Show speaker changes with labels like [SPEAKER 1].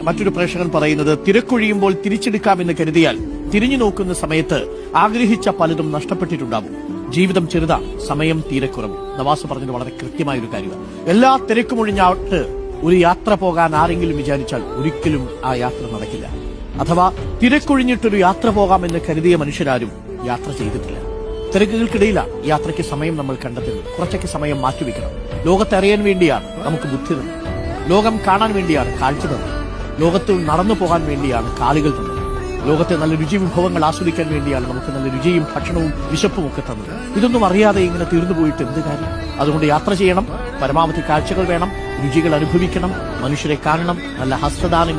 [SPEAKER 1] മറ്റൊരു പ്രേക്ഷകൻ പറയുന്നത്, തിരക്കൊഴിയുമ്പോൾ തിരിച്ചെടുക്കാമെന്ന് കരുതിയാൽ തിരിഞ്ഞു നോക്കുന്ന സമയത്ത് ആഗ്രഹിച്ച പലതും നഷ്ടപ്പെട്ടിട്ടുണ്ടാവും. ജീവിതം ചെറുതാണ്, സമയം തീരെ കുറവ്. നവാസ് പറഞ്ഞത് വളരെ കൃത്യമായ ഒരു കാര്യമാണ്. എല്ലാ തിരക്കുമൊഴിഞ്ഞാട്ട് ഒരു യാത്ര പോകാൻ ആരെങ്കിലും വിചാരിച്ചാൽ ഒരിക്കലും ആ യാത്ര നടക്കില്ല. അഥവാ തിരക്കൊഴിഞ്ഞിട്ടൊരു യാത്ര പോകാമെന്ന് കരുതിയ മനുഷ്യരാരും യാത്ര ചെയ്തിട്ടില്ല. തിരക്കുകൾക്കിടയിലാണ് യാത്രയ്ക്ക് സമയം നമ്മൾ കണ്ടെത്തുന്നത്. കുറച്ചൊക്കെ സമയം മാറ്റിവെക്കണം. ലോകത്തെ അറിയാൻ വേണ്ടിയാണ് നമുക്ക് ബുദ്ധി തന്നത്. ലോകം കാണാൻ വേണ്ടിയാണ് കാഴ്ച തന്നത്. ലോകത്തിൽ നടന്നു പോകാൻ വേണ്ടിയാണ് കാലുകൾ തന്നത്. ലോകത്തെ നല്ല രുചി വിഭവങ്ങൾ ആസ്വദിക്കാൻ വേണ്ടിയാണ് നമുക്ക് നല്ല രുചിയും ഭക്ഷണവും വിശപ്പും ഒക്കെ തന്നത്. ഇതൊന്നും അറിയാതെ ഇങ്ങനെ തീർന്നു പോയിട്ട് എന്ത് കാര്യം? അതുകൊണ്ട് യാത്ര ചെയ്യണം, പരമാവധി കാഴ്ചകൾ വേണം, രുചികൾ അനുഭവിക്കണം, മനുഷ്യരെ കാണണം, നല്ല ഹസ്തദാനങ്ങൾ